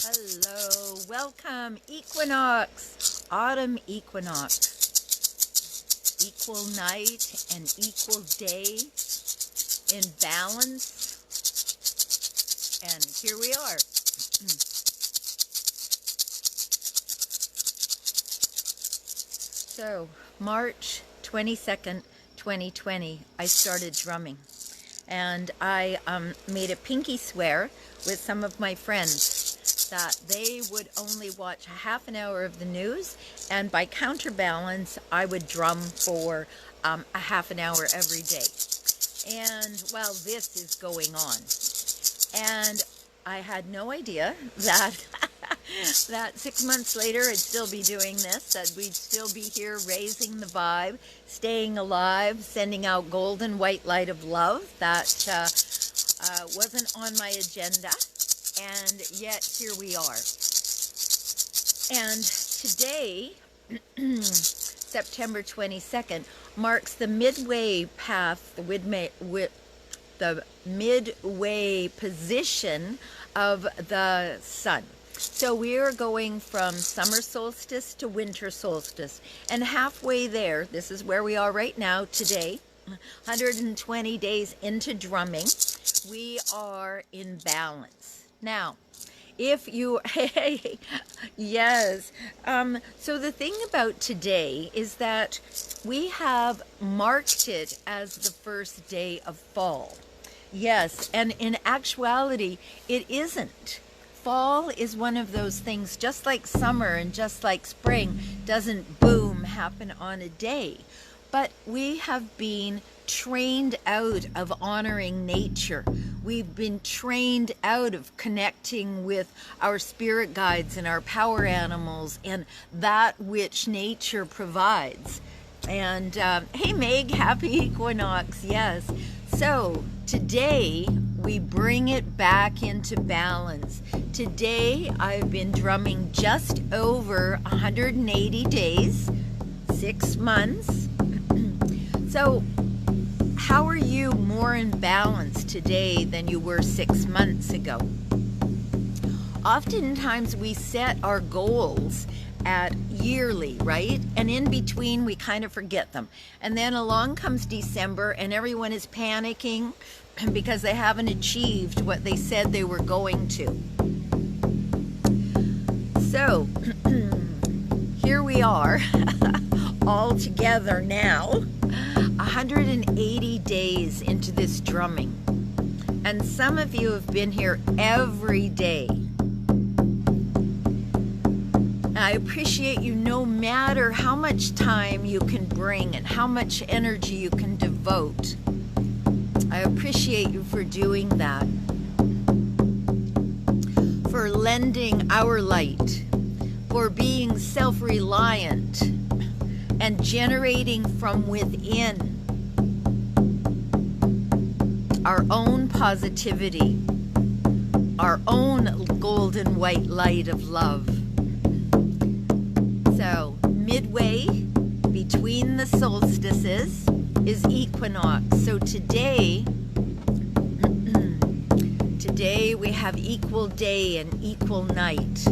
Hello, welcome, Equinox, Autumn Equinox, equal night and equal day in balance, and here we are. So, March 22nd, 2020, I started drumming, and I made a pinky swear with some of my friends that they would only watch a half an hour of the news, and by counterbalance, I would drum for a half an hour every day. And while this is going on, and I had no idea that that 6 months later I'd still be doing this, that we'd still be here raising the vibe, staying alive, sending out golden white light of love. That wasn't on my agenda. And yet here we are. And today, September 22nd, marks the midway path, the midway position of the sun. So we are going from summer solstice to winter solstice. And halfway there, this is where we are right now today, 120 days into drumming, we are in balance. Now, if you, yes, so the thing about today is that we have marked it as the first day of fall. Yes, and in actuality, it isn't. Fall is one of those things, just like summer and just like spring, doesn't boom happen on a day. But we have been trained out of honoring nature. We've been trained out of connecting with our spirit guides and our power animals and that which nature provides. And hey Meg, happy equinox, yes. So today we bring it back into balance. Today I've been drumming just over 180 days, 6 months. So how are you more in balance today than you were 6 months ago? Oftentimes we set our goals at yearly, right? And in between we kind of forget them. And then along comes December and everyone is panicking because they haven't achieved what they said they were going to. So here we are all together now, 180 days into this drumming. And some of you have been here every day. I appreciate you no matter how much time you can bring and how much energy you can devote. I appreciate you for doing that, for lending our light, for being self-reliant and generating from within our own positivity, our own golden white light of love. So midway between the solstices is equinox. So today we have equal day and equal night.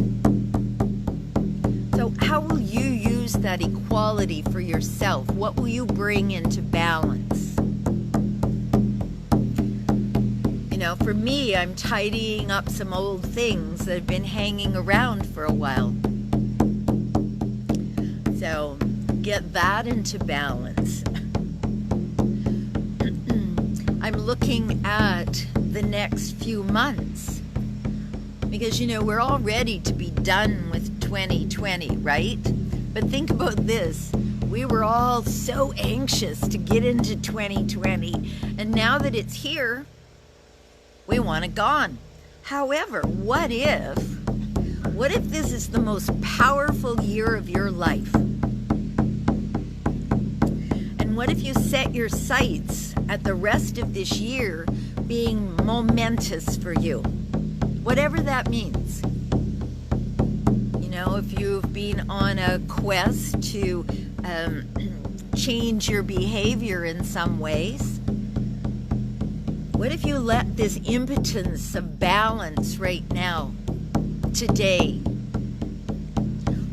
So how will you use that equality for yourself? What will you bring into balance? You know, for me, I'm tidying up some old things that have been hanging around for a while. So get that into balance. I'm looking at the next few months because, you know, we're all ready to be done with 2020, right? But think about this. We were all so anxious to get into 2020, and now that it's here, we want it gone. However, what if this is the most powerful year of your life? And what if you set your sights at the rest of this year being momentous for you? Whatever that means. You know, if you've been on a quest to change your behavior in some ways, what if you let this impotence of balance right now today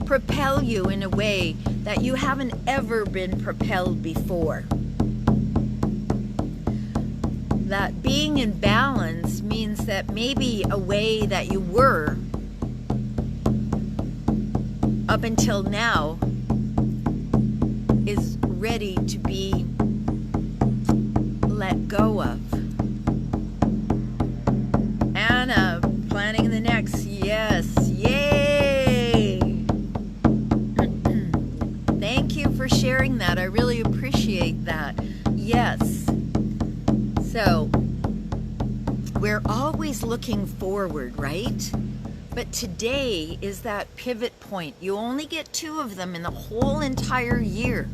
propel you in a way that you haven't ever been propelled before. That being in balance means that maybe a way that you were up until now is ready to be let go of. Anna, planning the next, yes, yay! Thank you for sharing that. I really appreciate that. Yes. So, we're always looking forward, right? But today is that pivot point. You only get 2 of them in the whole entire year.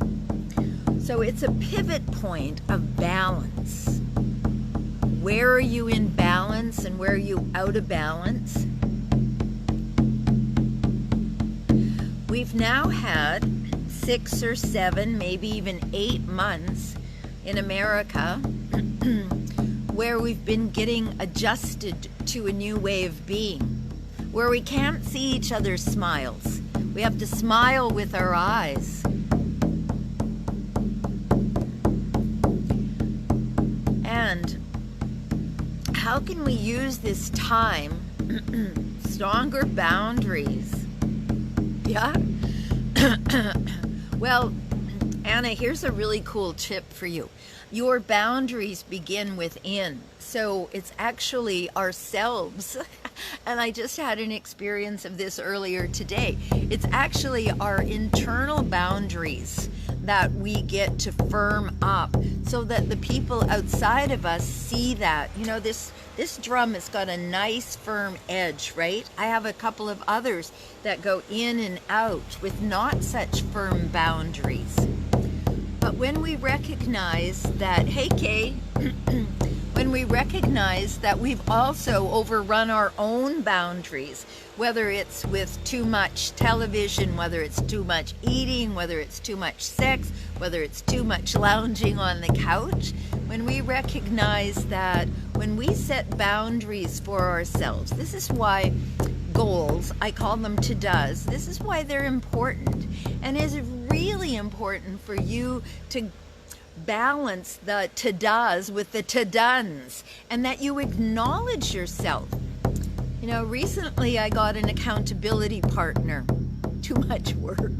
So it's a pivot point of balance. Where are you in balance and where are you out of balance? We've now had 6 or 7, maybe even 8 months in America where we've been getting adjusted to a new way of being, where we can't see each other's smiles. We have to smile with our eyes. And how can we use this time? Stronger boundaries. Yeah? Well, Anna, here's a really cool tip for you. Your boundaries begin within. So it's actually ourselves. And I just had an experience of this earlier today. It's actually our internal boundaries that we get to firm up so that the people outside of us see that. You know, this drum has got a nice firm edge, right? I have a couple of others that go in and out with not such firm boundaries. But when we recognize that, hey Kay, when we recognize that we've also overrun our own boundaries, whether it's with too much television, whether it's too much eating, whether it's too much sex, whether it's too much lounging on the couch, when we recognize that when we set boundaries for ourselves, this is why goals, I call them to-dos, this is why they're important. And it's really important for you to balance the to-dos with the to-dones, and that you acknowledge yourself. You know, recently I got an accountability partner. Too much work.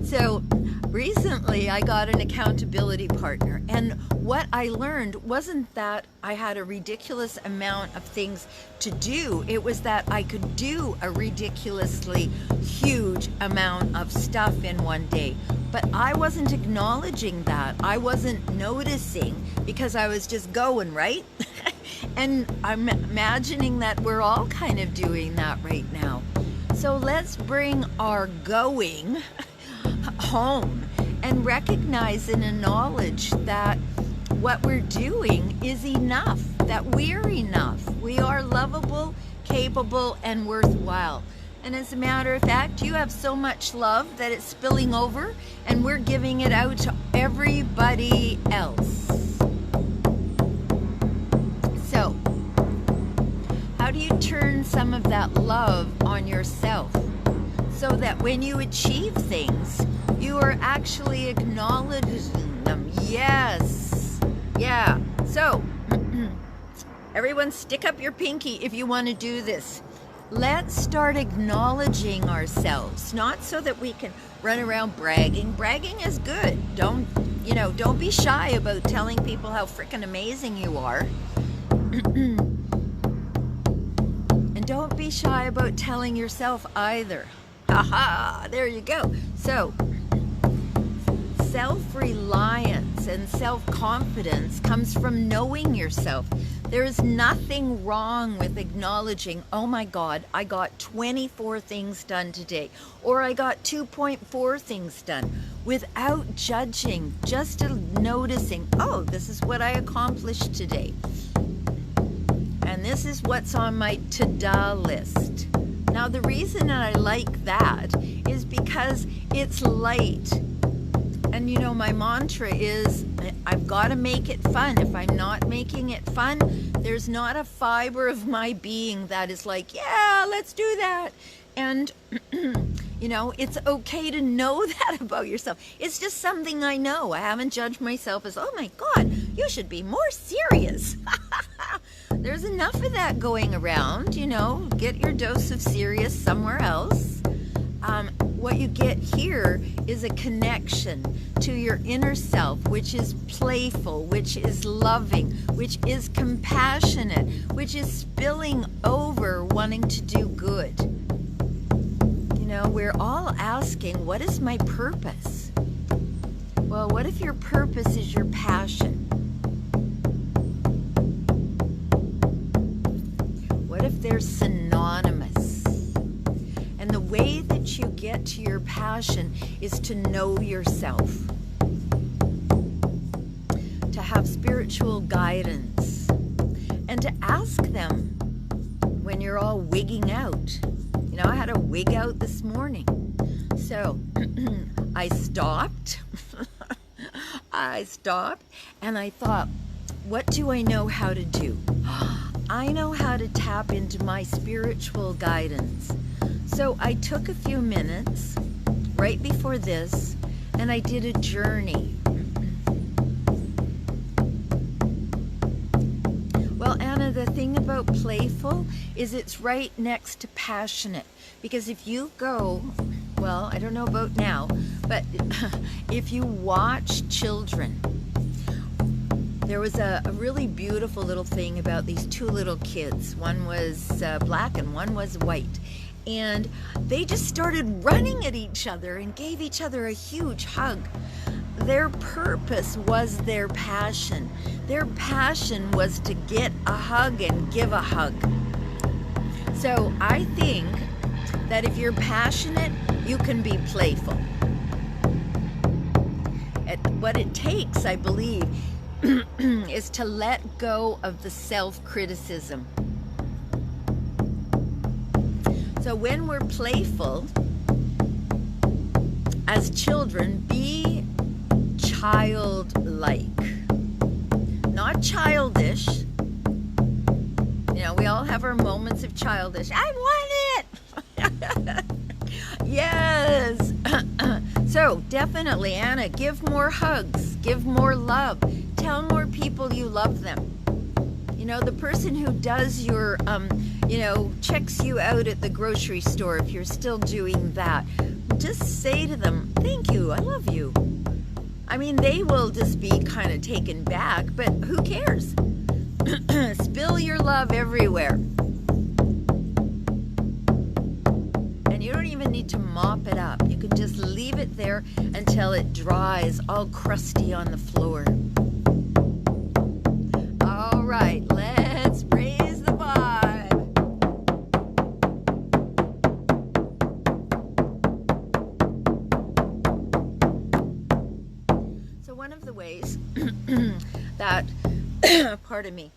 So recently I got an accountability partner, and what I learned wasn't that I had a ridiculous amount of things to do. It was that I could do a ridiculously huge amount of stuff in one day. But I wasn't acknowledging that. I wasn't noticing because I was just going, right? And I'm imagining that we're all kind of doing that right now. So let's bring our going home and recognize and acknowledge that what we're doing is enough, that we're enough. We are lovable, capable, and worthwhile. And as a matter of fact, you have so much love that it's spilling over, and we're giving it out to everybody else. So, how do you turn some of that love on yourself so that when you achieve things, you are actually acknowledging them? Yes. Yeah. So, everyone stick up your pinky if you want to do this. Let's start acknowledging ourselves, not so that we can run around bragging. Bragging is good. Don't be shy about telling people how freaking amazing you are. And don't be shy about telling yourself either. Haha, there you go. So, self-reliance and self-confidence comes from knowing yourself. There is nothing wrong with acknowledging, oh my God, I got 24 things done today, or I got 2.4 things done, without judging, just noticing, oh, this is what I accomplished today. And this is what's on my to-do list. Now, the reason I like that is because it's light. And you know, my mantra is I've got to make it fun. If I'm not making it fun, there's not a fiber of my being that is like, yeah, let's do that. And you know, it's okay to know that about yourself. It's just something I know. I haven't judged myself as, oh my God, you should be more serious. There's enough of that going around, you know. Get your dose of serious somewhere else. What you get here is a connection to your inner self, which is playful, which is loving, which is compassionate, which is spilling over, wanting to do good. You know, we're all asking, what is my purpose? Well, what if your purpose is your passion? What if they're synonymous? And the way that you get to your passion is to know yourself, to have spiritual guidance, and to ask them when you're all wigging out. You know, I had a wig out this morning. So I stopped. And I thought, what do I know how to do? I know how to tap into my spiritual guidance. So I took a few minutes right before this and I did a journey. Well, Anna, the thing about playful is it's right next to passionate. Because if you go, well, I don't know about now, but if you watch children, there was a really beautiful little thing about these two little kids. One was black and one was white. And they just started running at each other and gave each other a huge hug. Their purpose was their passion. Their passion was to get a hug and give a hug. So I think that if you're passionate, you can be playful. What it takes, I believe, is to let go of the self-criticism. So when we're playful, as children, be childlike, not childish. You know, we all have our moments of childish. I want it! Yes! So definitely, Anna, give more hugs, give more love, tell more people you love them. You know, the person who does your, you know, checks you out at the grocery store, if you're still doing that, just say to them, thank you, I love you. I mean, they will just be kind of taken back, but who cares? Spill your love everywhere. And you don't even need to mop it up. You can just leave it there until it dries all crusty on the floor. All right, let's raise the vibe. So one of the ways that, pardon me,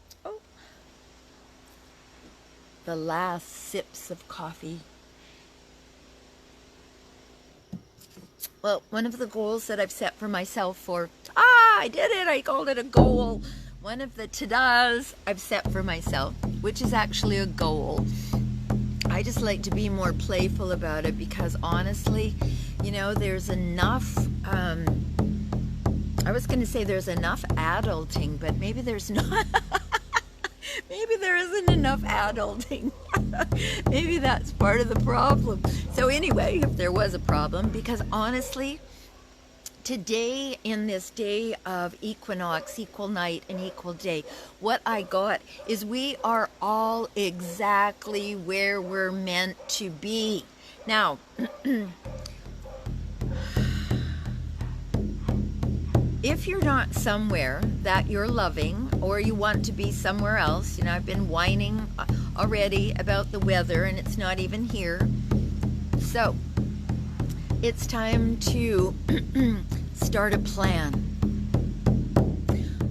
the last sips of coffee. Well, one of the goals that I've set for myself I did it, I called it a goal. One of the ta-das I've set for myself, which is actually a goal. I just like to be more playful about it because honestly, you know, there's enough, I was going to say there's enough adulting, but maybe there's not. Maybe there isn't enough adulting. Maybe that's part of the problem. So anyway, if there was a problem, because honestly, today, in this day of equinox, equal night and equal day, what I got is we are all exactly where we're meant to be. Now, if you're not somewhere that you're loving or you want to be somewhere else, you know, I've been whining already about the weather and it's not even here. So it's time to start a plan.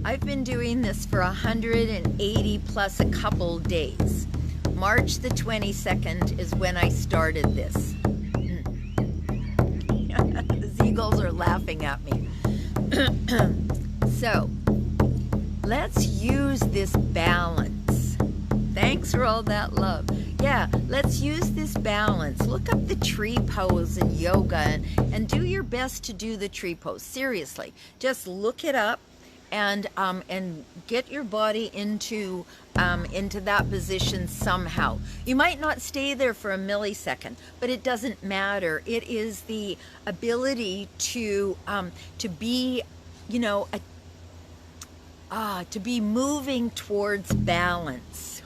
I've been doing this for 180 plus a couple days. March the 22nd is when I started this. seagulls are laughing at me. So let's use this balance. Thanks for all that love. Yeah, let's use this balance. Look up the tree pose in yoga and do your best to do the tree pose. Seriously, just look it up and get your body into that position somehow. You might not stay there for a millisecond, but it doesn't matter. It is the ability to be, you know, to be moving towards balance.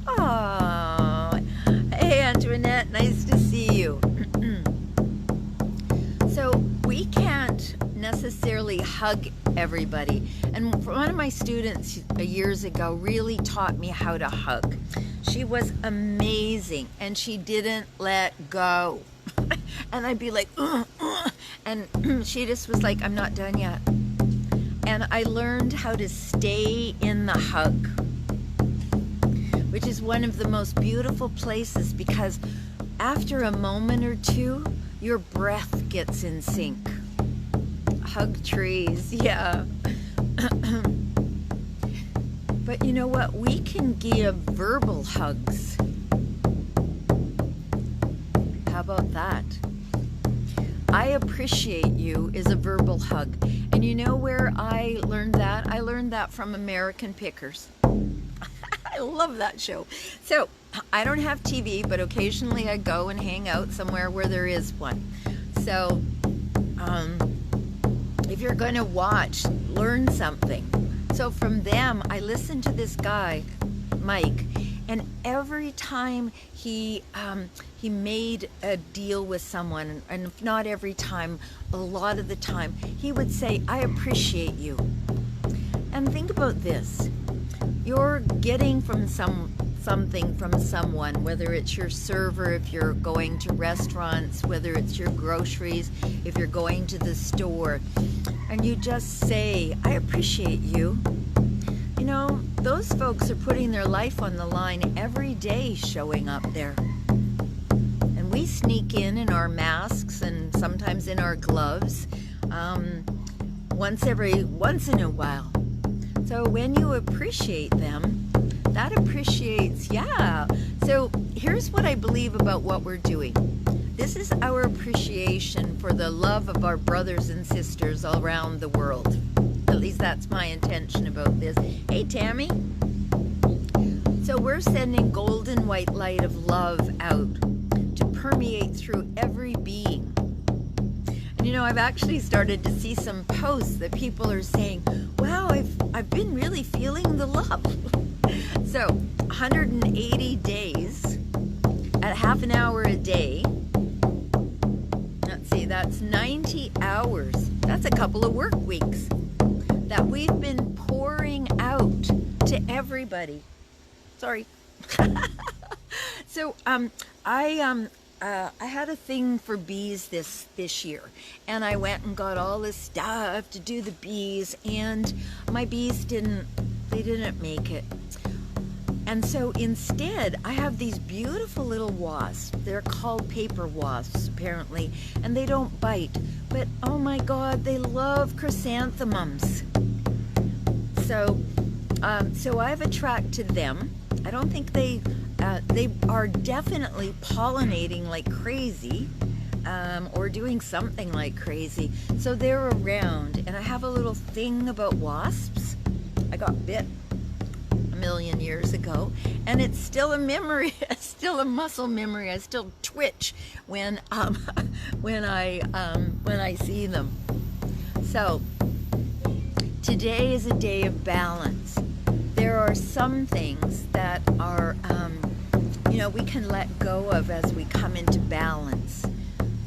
Oh, hey Antoinette, nice to see you. So we can't necessarily hug everybody. And one of my students years ago really taught me how to hug. She was amazing and she didn't let go. And I'd be like, and she just was like, I'm not done yet. And I learned how to stay in the hug, which is one of the most beautiful places, because after a moment or two, your breath gets in sync. Hug trees, yeah. But you know what? We can give verbal hugs. How about that? I appreciate you is a verbal hug. And you know where I learned that? I learned that from American Pickers. I love that show. So I don't have TV, but occasionally I go and hang out somewhere where there is one. So if you're going to watch, learn something. So from them, I listened to this guy, Mike, and every time he made a deal with someone, and if not every time, a lot of the time, he would say, I appreciate you. And think about this. You're getting from something from someone, whether it's your server, if you're going to restaurants, whether it's your groceries, if you're going to the store, and you just say, I appreciate you. You know, those folks are putting their life on the line every day showing up there. And we sneak in our masks and sometimes in our gloves once in a while. So when you appreciate them, that appreciates, yeah. So here's what I believe about what we're doing. This is our appreciation for the love of our brothers and sisters all around the world. At least that's my intention about this. Hey, Tammy. So we're sending golden white light of love out to permeate through every being. And you know, I've actually started to see some posts that people are saying, wow, I've been really feeling the love. So 180 days at half an hour a day. Let's see, that's 90 hours. That's a couple of work weeks that we've been pouring out to everybody. Sorry. So I had a thing for bees this year, and I went and got all this stuff to do the bees, and my bees didn't make it. And so instead, I have these beautiful little wasps. They're called paper wasps, apparently, and they don't bite. But oh my God, they love chrysanthemums. So I've attracted them. I don't think they are definitely pollinating like crazy, or doing something like crazy. So they're around, and I have a little thing about wasps. I got bit a million years ago, and it's still a memory. It's still a muscle memory. I still twitch when I see them. So today is a day of balance. There are some things that are we can let go of as we come into balance.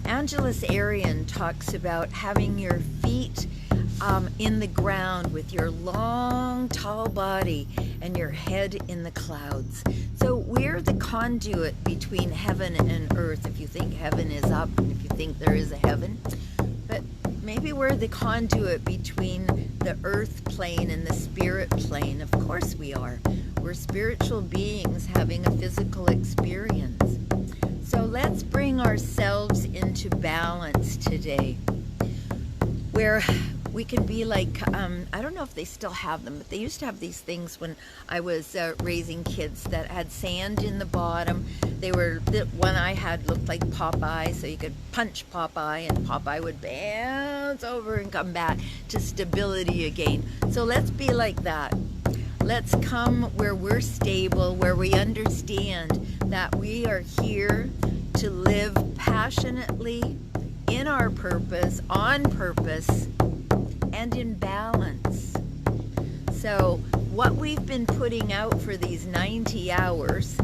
Angeles Arian talks about having your feet in the ground with your long, tall body and your head in the clouds. So we're the conduit between heaven and earth, if you think heaven is up and if you think there is a heaven. But maybe we're the conduit between the earth plane and the spirit plane. Of course we are. We're spiritual beings having a physical experience. So let's bring ourselves into balance today. where we can be like, I don't know if they still have them, but they used to have these things when I was raising kids that had sand in the bottom. They were, the one I had looked like Popeye, so you could punch Popeye and Popeye would bounce over and come back to stability again. So let's be like that. Let's come where we're stable, where we understand that we are here to live passionately in our purpose, on purpose, and in balance. So what we've been putting out for these 90 hours,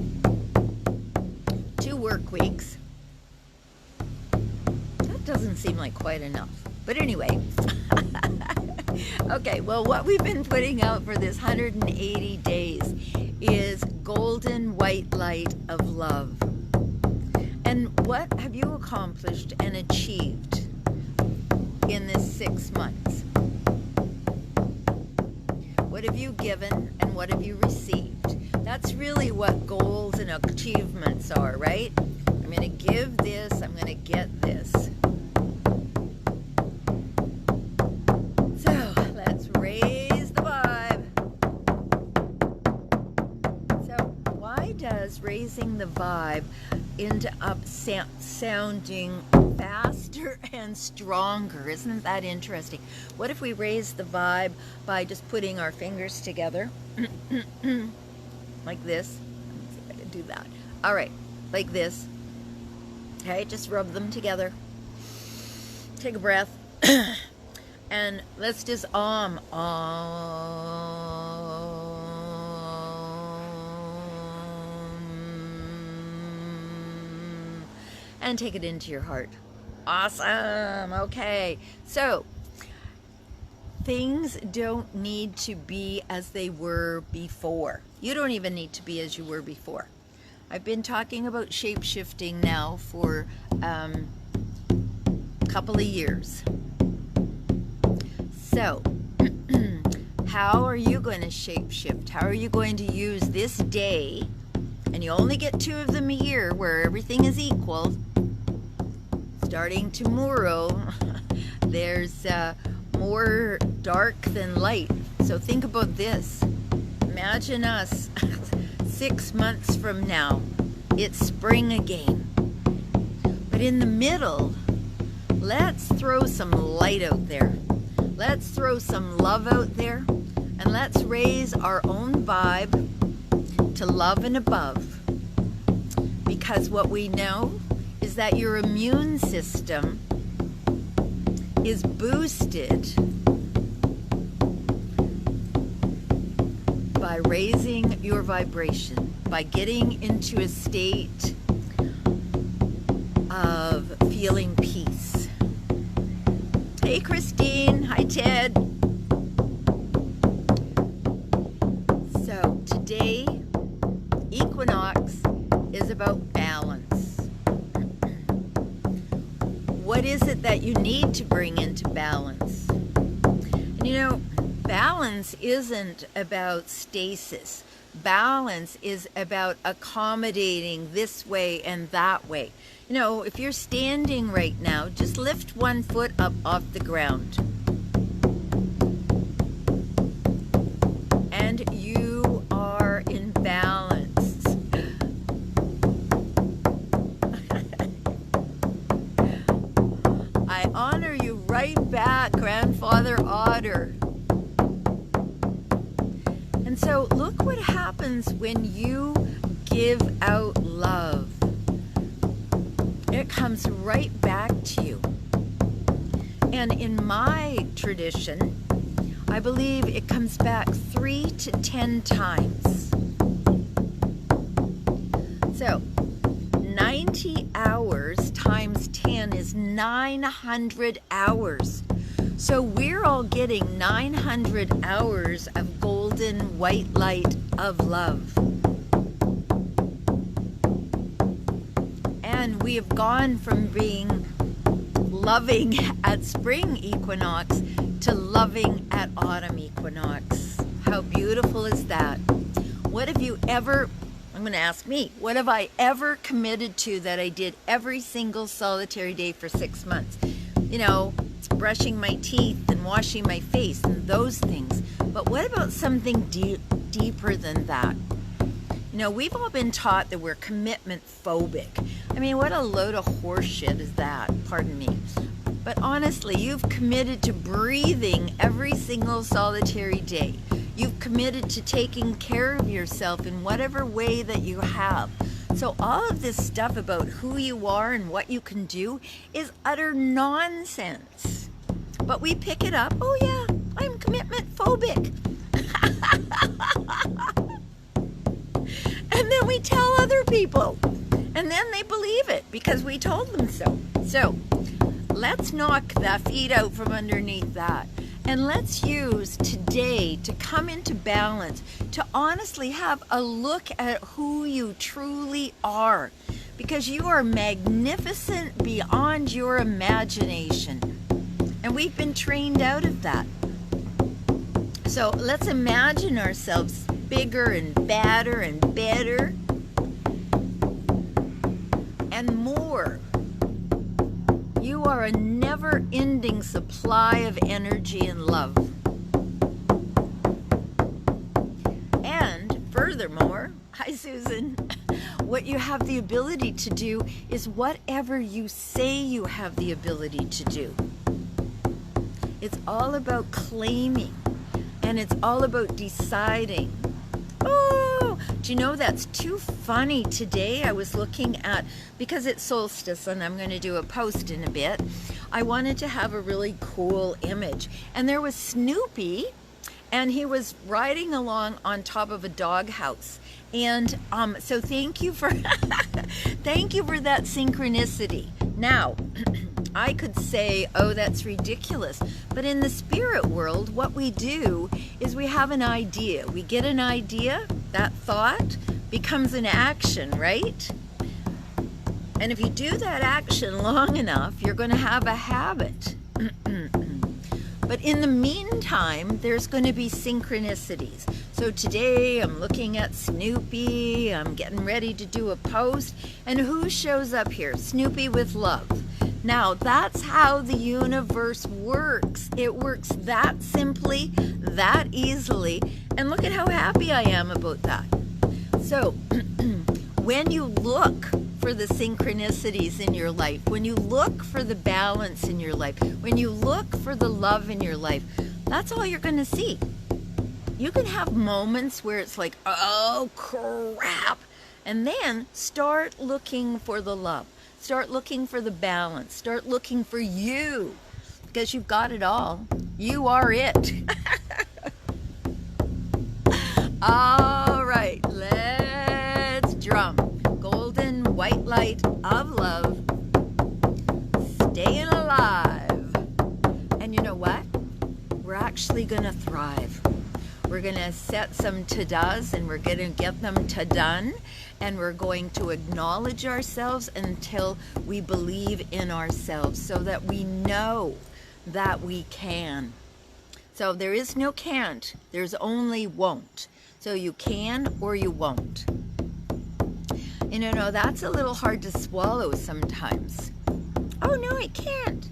2 work weeks, that doesn't seem like quite enough. But anyway, okay, well, what we've been putting out for this 180 days is golden white light of love. And what have you accomplished and achieved in this 6 months? What have you given and what have you received? That's really what goals and achievements are, right? I'm going to give this, I'm going to get this. So let's raise the vibe. So why does raising the vibe end up sounding faster and stronger? Isn't that interesting? What if we raise the vibe by just putting our fingers together like this? Let me see if I can do that. All right, like this. Okay, just rub them together. Take a breath. And let's just and take it into your heart. Awesome. Okay. So things don't need to be as they were before. You don't even need to be as you were before. I've been talking about shape-shifting now for a couple of years. So how are you going to shape-shift? How are you going to use this day? And you only get 2 of them a year where everything is equal. Starting tomorrow, there's more dark than light. So think about this. Imagine us 6 months from now. It's spring again. But in the middle, let's throw some light out there. Let's throw some love out there. And let's raise our own vibe to love and above. Because what we know is that your immune system is boosted by raising your vibration, by getting into a state of feeling peace. Hey Christine, hi Ted. So today, Equinox is about balance. What is it that you need to bring into balance? And you know, balance isn't about stasis. Balance is about accommodating this way and that way. You know, if you're standing right now, just lift 1 foot up off the ground. And you are in balance. I honor you right back, Grandfather Otter. And so look what happens when you give out love. It comes right back to you. And in my tradition, I believe it comes back 3 to 10 times. So 90 hours times 10 is 900 hours. So we're all getting 900 hours of golden white light of love. And we have gone from being loving at spring equinox to loving at autumn equinox. How beautiful is that? What have you ever, I'm going to ask me, what have I ever committed to that I did every single solitary day for 6 months? brushing my teeth and washing my face and those things. But what about something deeper than that? We've all been taught that we're commitment phobic. I mean, what a load of horseshit is that? Pardon me. But honestly, you've committed to breathing every single solitary day. You've committed to taking care of yourself in whatever way that you have. So all of this stuff about who you are and what you can do is utter nonsense. But we pick it up. Oh yeah, I'm commitment phobic. And then we tell other people. And then they believe it because we told them so. So let's knock the feet out from underneath that. And let's use today to come into balance, to honestly have a look at who you truly are. Because you are magnificent beyond your imagination. And we've been trained out of that. So let's imagine ourselves bigger and badder and better and more. You are a never-ending supply of energy and love. And furthermore, hi Susan, what you have the ability to do is whatever you say you have the ability to do. It's all about claiming, and it's all about deciding. Oh, do you know that's too funny? Today I was looking at, because it's solstice and I'm going to do a post in a bit, I wanted to have a really cool image. And there was Snoopy, and he was riding along on top of a doghouse. And so thank you for thank you for that synchronicity. Now, I could say, oh, that's ridiculous. But in the spirit world, what we do is we have an idea. We get an idea, that thought becomes an action, right? And if you do that action long enough, you're going to have a habit. But in the meantime, there's going to be synchronicities. So today I'm looking at Snoopy, I'm getting ready to do a post, and who shows up here? Snoopy with love. Now, that's how the universe works. It works that simply, that easily, and look at how happy I am about that. So, when you look for the synchronicities in your life, when you look for the balance in your life, when you look for the love in your life, that's all you're going to see. You can have moments where it's like, oh, crap, and then start looking for the love. Start looking for the balance. Start looking for you, because you've got it all. You are it. All right, let's drum. Golden white light of love, staying alive. And you know what? We're actually going to thrive. We're going to set some ta-das, and we're going to get them ta-done. And we're going to acknowledge ourselves until we believe in ourselves, so that we know that we can. So there is no can't, there's only won't. So you can or you won't. And you know, that's a little hard to swallow sometimes. Oh no, I can't.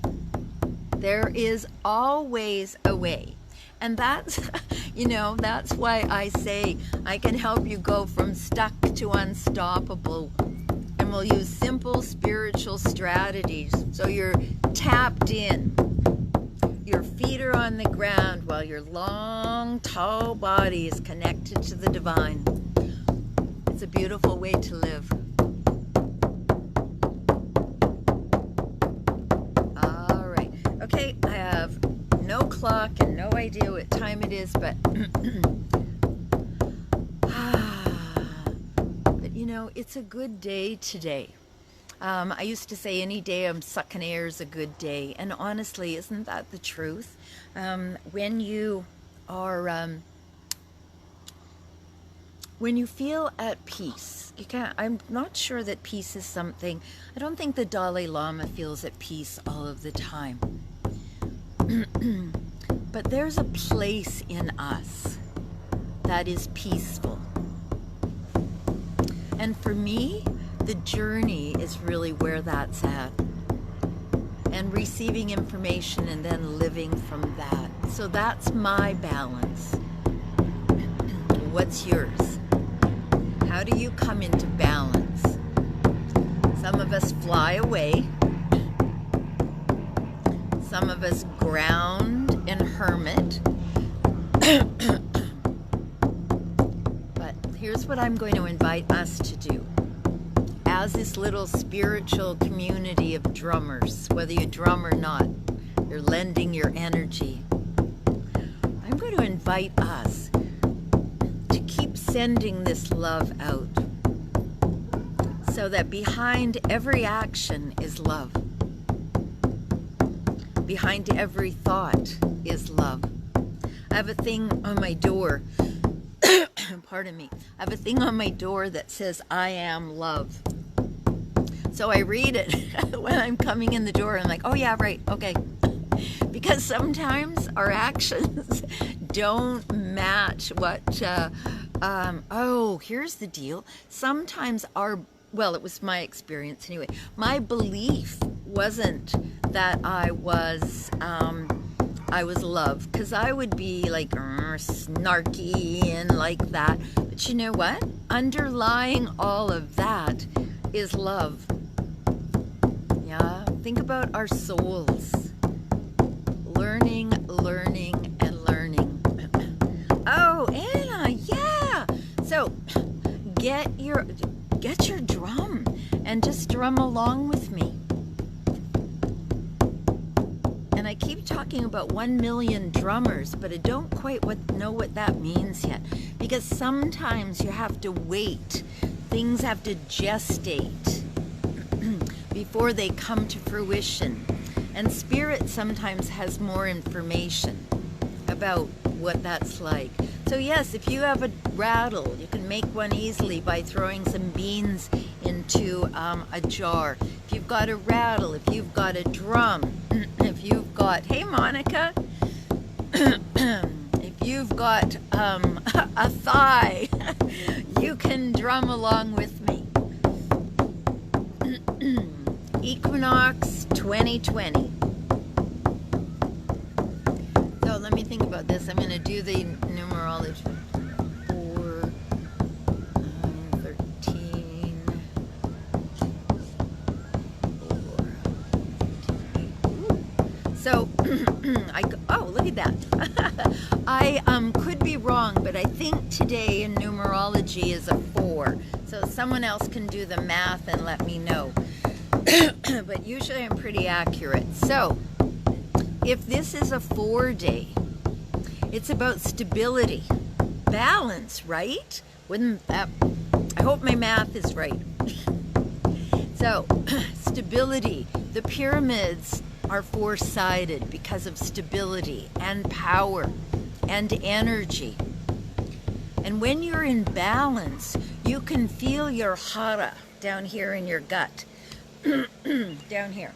There is always a way. And that's, that's why I say I can help you go from stuck to unstoppable. And we'll use simple spiritual strategies. So you're tapped in. Your feet are on the ground while your long, tall body is connected to the divine. It's a beautiful way to live. All right. Okay, I have no clock and no idea what time it is, but it's a good day today. I used to say any day I'm sucking air is a good day, and honestly, isn't that the truth? When you are when you feel at peace, I'm not sure that peace is something, I don't think the Dalai Lama feels at peace all of the time. But there's a place in us that is peaceful. And for me, the journey is really where that's at. And receiving receiving information and then living from that. So that's my balance. What's yours? How do you come into balance? Some of us fly away. Some of us ground and hermit. But here's what I'm going to invite us to do. As this little spiritual community of drummers, whether you drum or not, you're lending your energy. I'm going to invite us to keep sending this love out so that behind every action is love. Behind every thought is love. I have a thing on my door, pardon me, I have a thing on my door that says, I am love. So I read it when I'm coming in the door and I'm like, oh yeah, right, okay. Because sometimes our actions don't match what, here's the deal. Sometimes well, it was my experience anyway. My belief wasn't that I was love, because I would be like snarky and like that. But you know what? Underlying all of that is love. Yeah, think about our souls. Learning, learning, and learning. Oh, Anna, yeah. So get your drum and just drum along with me. And I keep talking about 1 million drummers, but I don't quite know what that means yet. Because sometimes you have to wait. Things have to gestate before they come to fruition. And Spirit sometimes has more information about what that's like. So yes, if you have a rattle, you can make one easily by throwing some beans into a jar. If you've got a rattle, if you've got a drum, if you've got, hey Monica, if you've got a thigh, you can drum along with me. Equinox 2020. So let me think about this. I'm going to do the numerology. 4, 9, 13, 4. So, look at that. I could be wrong, but I think today in numerology is a 4. So someone else can do the math and let me know. But usually I'm pretty accurate. So, if this is a 4 day, it's about stability, balance, right? Wouldn't that, I hope my math is right. So, stability. The pyramids are 4-sided because of stability and power and energy. And when you're in balance, you can feel your hara down here in your gut. Down here.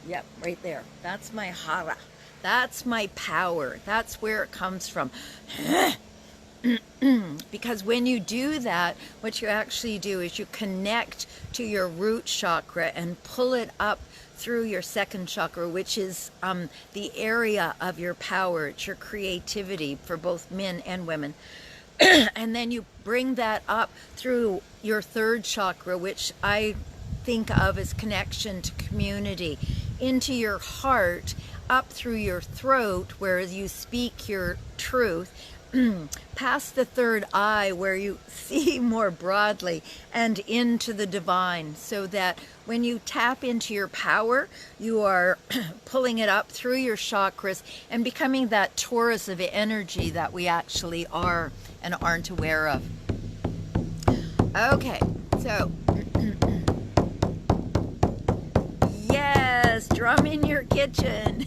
Yep, right there. That's my hara. That's my power. That's where it comes from. Because when you do that, what you actually do is you connect to your root chakra and pull it up through your second chakra, which is the area of your power. It's your creativity for both men and women. And then you bring that up through your third chakra, which I think of as connection to community, into your heart, up through your throat where you speak your truth, past the third eye where you see more broadly, and into the divine, so that when you tap into your power, you are pulling it up through your chakras and becoming that torus of energy that we actually are and aren't aware of. Okay, so yes, drum in your kitchen.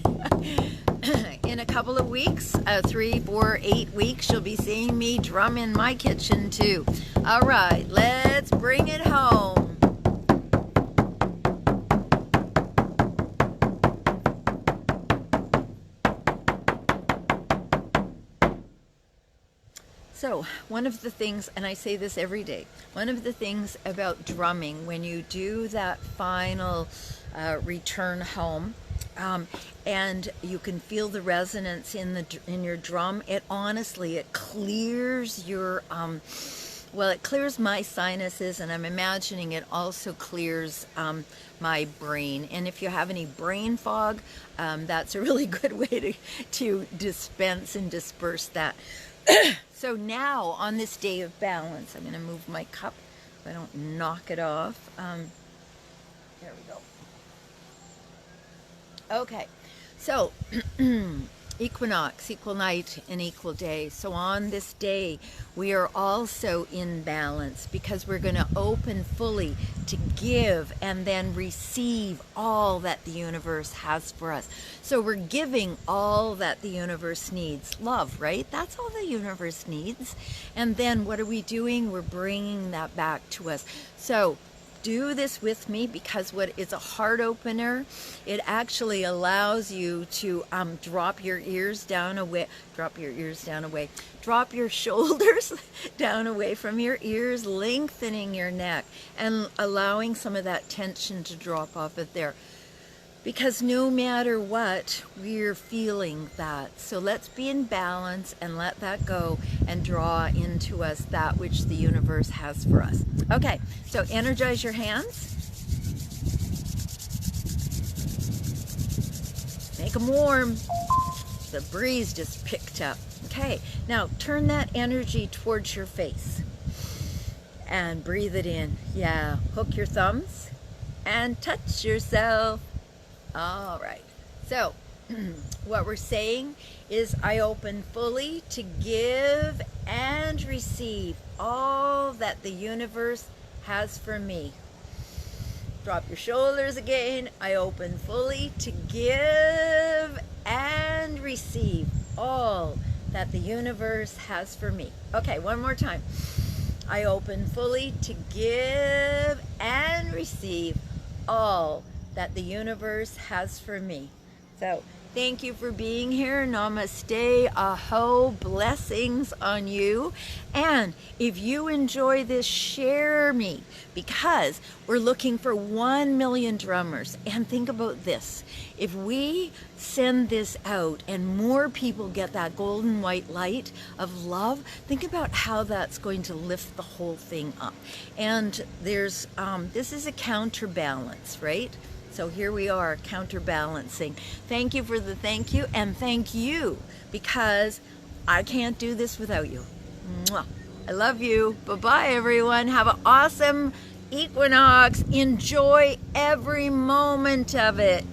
In a couple of weeks, 3, 4, 8 weeks, you'll be seeing me drum in my kitchen too. All right, let's bring it home. So one of the things, and I say this every day, one of the things about drumming, when you do that final return home, and you can feel the resonance in your drum. It honestly, it clears your well, it clears my sinuses, and I'm imagining it also clears my brain. And if you have any brain fog, that's a really good way to dispense and disperse that. So now, on this day of balance, I'm going to move my cup so I don't knock it off. There we go. Okay, so equinox, equal night, and equal day. So on this day, we are also in balance because we're going to open fully to give and then receive all that the universe has for us. So we're giving all that the universe needs. Love, right? That's all the universe needs. And then what are we doing? We're bringing that back to us. So do this with me, because what is a heart opener, it actually allows you to drop your ears down away, drop your shoulders down away from your ears, lengthening your neck and allowing some of that tension to drop off of there. Because no matter what, we're feeling that. So let's be in balance and let that go and draw into us that which the universe has for us. Okay, so energize your hands. Make them warm. The breeze just picked up. Okay, now turn that energy towards your face and breathe it in. Yeah, hook your thumbs and touch yourself. All right, so what we're saying is I open fully to give and receive all that the universe has for me. Drop your shoulders again. I open fully to give and receive all that the universe has for me. Okay, one more time. I open fully to give and receive all that the universe has for me. So thank you for being here. Namaste, aho, blessings on you. And if you enjoy this, share me, because we're looking for 1 million drummers. And think about this. If we send this out and more people get that golden white light of love, think about how that's going to lift the whole thing up. And there's this is a counterbalance, right? So here we are, counterbalancing. Thank you for the thank you, and thank you, because I can't do this without you. Mwah. I love you. Bye-bye, everyone. Have an awesome equinox. Enjoy every moment of it.